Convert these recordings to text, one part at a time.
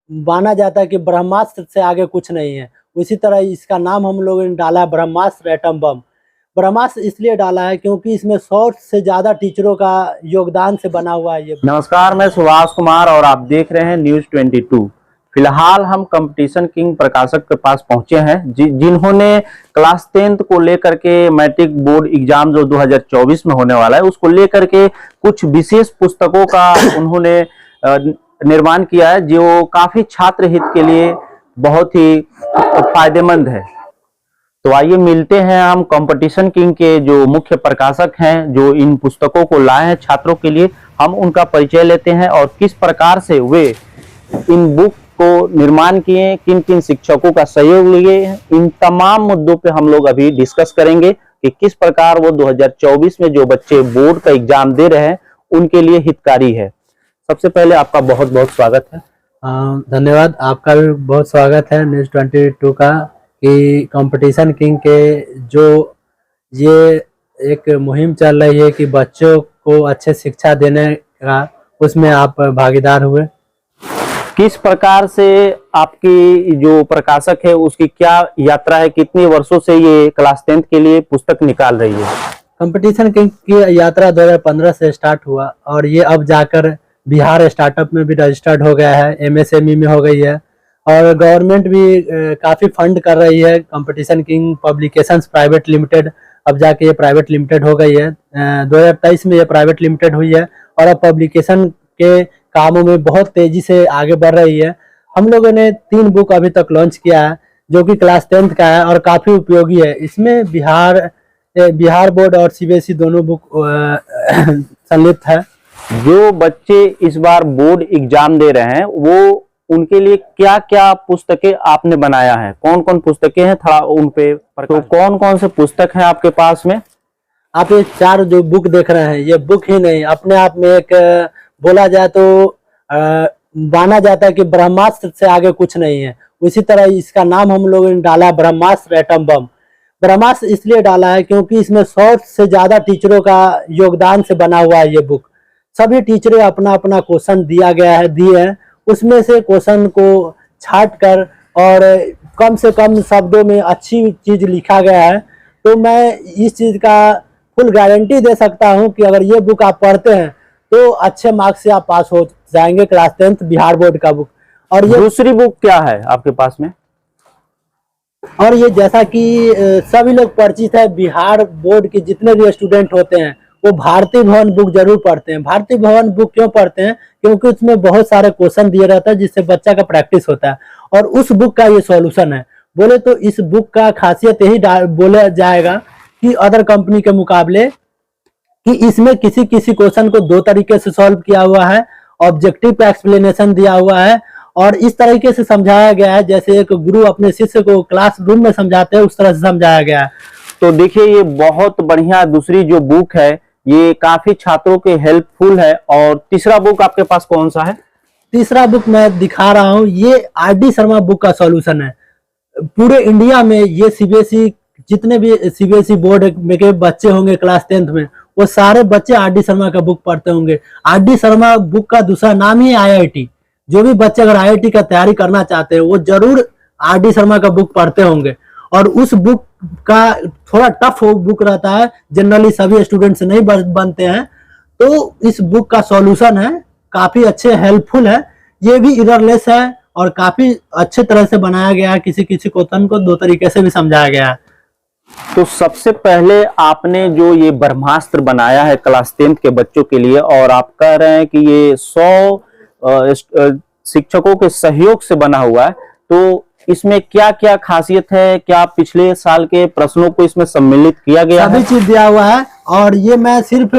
माना जाता है कि ब्रह्मास्त्र से आगे कुछ नहीं है। उसी तरह इसका नाम हम लोगों ने डाला है ब्रह्मास्त्र एटम बम। ब्रह्मास्त्र इसलिए डाला है क्योंकि इसमें 100 से ज्यादा टीचरों का योगदान से बना हुआ है ये। नमस्कार, मैं सुभाष कुमार और आप देख रहे हैं न्यूज 22। फिलहाल हम कंपटीशन किंग प्रकाशक के पास पहुंचे हैं जिन्होंने क्लास 10th को लेकर के मैट्रिक बोर्ड एग्जाम जो 2024 में होने वाला है उसको लेकर के कुछ विशेष पुस्तकों का उन्होंने निर्माण किया है जो काफी छात्र हित के लिए बहुत ही फायदेमंद है। तो आइए मिलते हैं हम कंपटीशन किंग के जो मुख्य प्रकाशक हैं जो इन पुस्तकों को लाए हैं छात्रों के लिए। हम उनका परिचय लेते हैं और किस प्रकार से वे इन बुक को निर्माण किए, किन किन शिक्षकों का सहयोग लिए, इन तमाम मुद्दों पे हम लोग अभी डिस्कस करेंगे कि किस प्रकार वो 2024 में जो बच्चे बोर्ड का एग्जाम दे रहे हैं उनके लिए हितकारी है। सबसे पहले आपका बहुत बहुत स्वागत है। धन्यवाद, आपका भी बहुत स्वागत है न्यूज 22 का कि कंपटीशन किंग के जो ये एक मुहिम चल रही है कि बच्चों को अच्छे शिक्षा देने का, उसमें आप भागीदार हुए। किस प्रकार से आपकी जो प्रकाशक है उसकी क्या यात्रा है, कितने वर्षों से ये क्लास 10th के लिए पुस्तक निकाल रही है? कंपटीशन किंग की यात्रा 2015 से स्टार्ट हुआ और ये अब जाकर बिहार स्टार्टअप में भी रजिस्टर्ड हो गया है, MSME में हो गई है और गवर्नमेंट भी काफ़ी फंड कर रही है। Competition king publications private limited अब जाके ये प्राइवेट लिमिटेड हो गई है। 2023 में ये प्राइवेट लिमिटेड हुई है और अब पब्लिकेशन के कामों में बहुत तेजी से आगे बढ़ रही है। हम लोगों ने 3 बुक अभी तक लॉन्च किया है जो कि क्लास 10th का है और काफ़ी उपयोगी है। इसमें बिहार बोर्ड और CBSE दोनों बुक सम्मिलित है। जो बच्चे इस बार बोर्ड एग्जाम दे रहे हैं वो उनके लिए क्या क्या पुस्तकें आपने बनाया है, कौन कौन पुस्तकें हैं, थोड़ा उन पे तो कौन कौन से पुस्तक हैं आपके पास में? आप ये 4 जो बुक देख रहे हैं ये बुक ही नहीं, अपने आप में एक बोला जाए तो माना जाता है कि ब्रह्मास्त्र से आगे कुछ नहीं है। उसी तरह इसका नाम हम लोगों ने डाला ब्रह्मास्त्र एटम बम। ब्रह्मास्त्र इसलिए डाला है क्योंकि इसमें 100 से ज्यादा टीचरों का योगदान से बना हुआ है ये बुक। सभी टीचरें अपना अपना क्वेश्चन दिए हैं, उसमें से क्वेश्चन को छांट कर और कम से कम शब्दों में अच्छी चीज लिखा गया है। तो मैं इस चीज का फुल गारंटी दे सकता हूं कि अगर ये बुक आप पढ़ते हैं तो अच्छे मार्क्स से आप पास हो जाएंगे क्लास 10th बिहार बोर्ड का बुक। और ये दूसरी बुक क्या है आपके पास में? और ये जैसा कि सभी लोग परिचित है, बिहार बोर्ड के जितने भी स्टूडेंट होते हैं वो भारतीय भवन बुक जरूर पढ़ते हैं। भारतीय भवन बुक क्यों पढ़ते हैं? क्योंकि उसमें बहुत सारे क्वेश्चन दिए रहता है जिससे बच्चा का प्रैक्टिस होता है और उस बुक का ये सॉल्यूशन है। बोले तो इस बुक का खासियत यही बोला जाएगा कि अदर कंपनी के मुकाबले कि इसमें किसी किसी क्वेश्चन को 2 तरीके से सॉल्व किया हुआ है, ऑब्जेक्टिव एक्सप्लेनेशन दिया हुआ है और इस तरीके से समझाया गया है जैसे एक गुरु अपने शिष्य को क्लासरूम में समझाते हैं उस तरह से समझाया गया है। तो देखिए ये बहुत बढ़िया दूसरी जो बुक है ये काफी छात्रों के हेल्पफुल है। और तीसरा बुक आपके पास कौन सा है? तीसरा बुक मैं दिखा रहा हूँ, ये RD शर्मा बुक का सॉल्यूशन है। पूरे इंडिया में ये CBSE जितने भी CBSE बोर्ड में के बच्चे होंगे क्लास 10th में वो सारे बच्चे RD शर्मा का बुक पढ़ते होंगे। RD शर्मा बुक का दूसरा नाम ही IIT। जो भी बच्चे अगर IIT का तैयारी करना चाहते हैं वो जरूर RD शर्मा का बुक पढ़ते होंगे और उस बुक का थोड़ा टफ बुक रहता है, जनरली सभी स्टूडेंट से नहीं बनते हैं। तो इस बुक का सॉल्यूशन है, काफी अच्छे हेल्पफुल है, ये भी इररलेस है और काफी अच्छे तरह से बनाया गया है। किसी किसी क्वेश्चन को 2 तरीके से भी समझाया गया है। तो सबसे पहले आपने जो ये ब्रह्मास्त्र बनाया है क्लास 10th के बच्चों के लिए और आप कह रहे हैं कि ये 100 शिक्षकों के सहयोग से बना हुआ है, तो इसमें क्या क्या खासियत है? क्या पिछले साल के प्रश्नों को इसमें सम्मिलित किया गया है? सभी चीज दिया हुआ है और ये मैं सिर्फ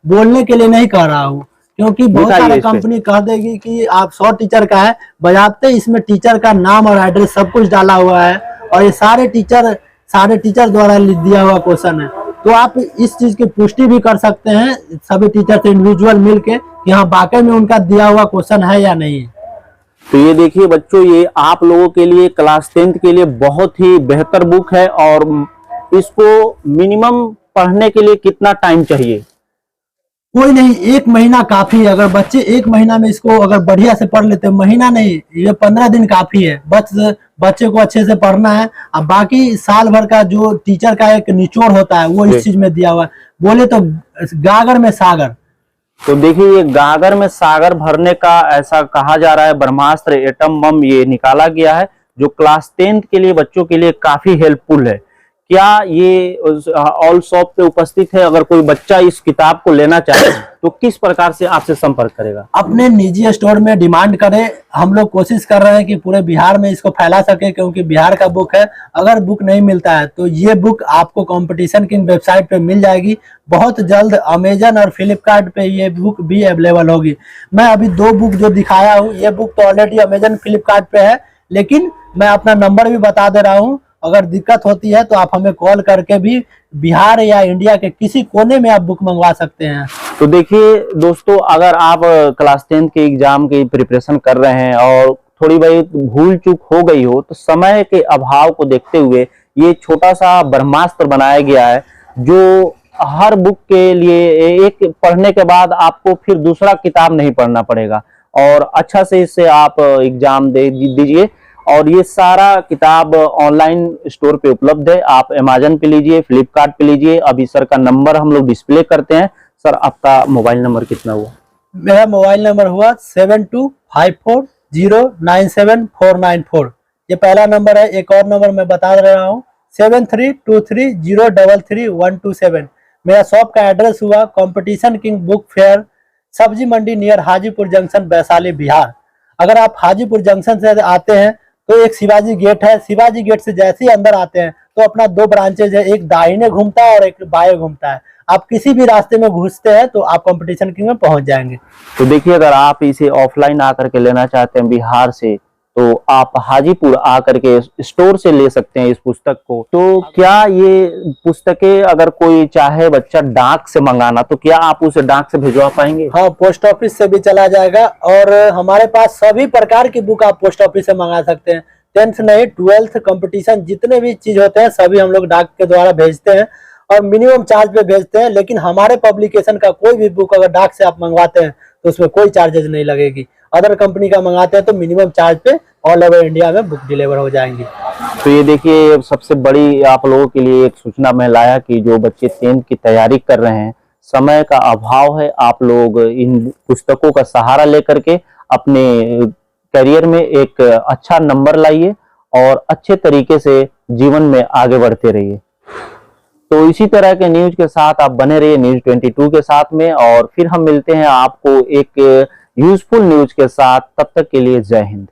बोलने के लिए नहीं कह रहा हूँ क्योंकि बहुत सारे कंपनी कह देगी कि आप 100 टीचर का है, बजाते इसमें टीचर का नाम और एड्रेस सब कुछ डाला हुआ है और ये सारे टीचर द्वारा दिया हुआ क्वेश्चन है। तो आप इस चीज की पुष्टि भी कर सकते हैं सभी टीचर से इंडिविजुअल मिलके कि हाँ वाकई में उनका दिया हुआ क्वेश्चन है या नहीं। तो ये देखिए बच्चों, ये आप लोगों के लिए क्लास 10th के लिए बहुत ही बेहतर बुक है और इसको मिनिमम पढ़ने के लिए कितना टाइम चाहिए? कोई नहीं, 1 महीना काफी है। अगर बच्चे 1 महीना में इसको अगर बढ़िया से पढ़ लेते हैं, महीना नहीं, ये 15 दिन काफी है। बच्चे को अच्छे से पढ़ना है। अब बाकी साल भर का जो टीचर का एक निचोड़ होता है वो जी। इस चीज में दिया हुआ है। बोले तो गागर में सागर। तो देखिए, ये गागर में सागर भरने का ऐसा कहा जा रहा है, ब्रह्मास्त्र एटम बम ये निकाला गया है, जो क्लास 10th के लिए बच्चों के लिए काफी हेल्पफुल है। क्या ये ऑल शॉप पे उपस्थित है? अगर कोई बच्चा इस किताब को लेना चाहे तो किस प्रकार से आपसे संपर्क करेगा? अपने निजी स्टोर में डिमांड करें। हम लोग कोशिश कर रहे हैं कि पूरे बिहार में इसको फैला सके, क्योंकि बिहार का बुक है। अगर बुक नहीं मिलता है तो ये बुक आपको कंपटीशन किंग वेबसाइट पे मिल जाएगी। बहुत जल्द अमेजन और फ्लिपकार्ट पे ये बुक भी अवेलेबल होगी। मैं अभी 2 बुक जो दिखाया हूँ, ये बुक तो ऑलरेडी अमेजन फ्लिपकार्ट पे है, लेकिन मैं अपना नंबर भी बता दे रहा हूँ। अगर दिक्कत होती है तो आप हमें कॉल करके भी बिहार या इंडिया के किसी कोने में आप बुक मंगवा सकते हैं। तो देखिए दोस्तों, अगर आप क्लास 10th के एग्जाम की प्रिपरेशन कर रहे हैं और थोड़ी भाई भूल चूक हो गई हो, तो समय के अभाव को देखते हुए ये छोटा सा ब्रह्मास्त्र बनाया गया है, जो हर बुक के लिए एक पढ़ने के बाद आपको फिर दूसरा किताब नहीं पढ़ना पड़ेगा और अच्छा से इससे आप एग्जाम दे दीजिए। और ये सारा किताब ऑनलाइन स्टोर पे उपलब्ध है। आप अमेजन पे लीजिए, फ्लिपकार्ट पे लीजिए। अभी सर का नंबर हम लोग डिस्प्ले करते हैं। सर, आपका मोबाइल नंबर कितना हुआ? मेरा मोबाइल नंबर हुआ 7254097494। ये पहला नंबर है। एक और नंबर मैं बता रहा हूँ, 7323033127। मेरा शॉप का एड्रेस हुआ कंपटीशन किंग बुक फेयर, सब्जी मंडी नियर हाजीपुर जंक्शन, वैशाली, बिहार। अगर आप हाजीपुर जंक्शन से आते हैं तो एक शिवाजी गेट है। शिवाजी गेट से जैसे ही अंदर आते हैं तो अपना 2 ब्रांचेज है, एक दाहिने घूमता है और एक बाएं घूमता है। आप किसी भी रास्ते में घुसते हैं तो आप कंपटीशन किंग में पहुंच जाएंगे। तो देखिए, अगर आप इसे ऑफलाइन आकर के लेना चाहते हैं बिहार से, तो आप हाजीपुर आकर के स्टोर से ले सकते हैं इस पुस्तक को। तो क्या ये पुस्तकें अगर कोई चाहे बच्चा डाक से मंगाना, तो क्या आप उसे डाक से भिजवा पाएंगे? हाँ, पोस्ट ऑफिस से भी चला जाएगा। और हमारे पास सभी प्रकार की बुक आप पोस्ट ऑफिस से मंगा सकते हैं। 10th नहीं, 12th कंपटीशन जितने भी चीज होते हैं सभी हम लोग डाक के द्वारा भेजते हैं और मिनिमम चार्ज पे भेजते हैं। लेकिन हमारे पब्लिकेशन का कोई भी बुक अगर डाक से आप मंगवाते हैं तो उसमें कोई चार्जेस नहीं लगेगी। अदर कंपनी का मंगाते हैं तो मिनिमम चार्ज पे ऑल ओवर इंडिया में बुक डिलीवर हो जाएंगी। तो ये देखिए, सबसे बड़ी आप लोगों के लिए एक सूचना मैं लाया कि जो बच्चे 10th की तैयारी कर रहे हैं, समय का अभाव है, आप लोग इन पुस्तकों का सहारा लेकर के अपने करियर में एक अच्छा नंबर लाइए और अच्छे तरीके से जीवन में आगे बढ़ते रहिए। तो इसी तरह के न्यूज के साथ आप बने रहिए न्यूज 22 के साथ में, और फिर हम मिलते हैं आपको एक यूजफुल न्यूज के साथ। तब तक के लिए जय हिंद।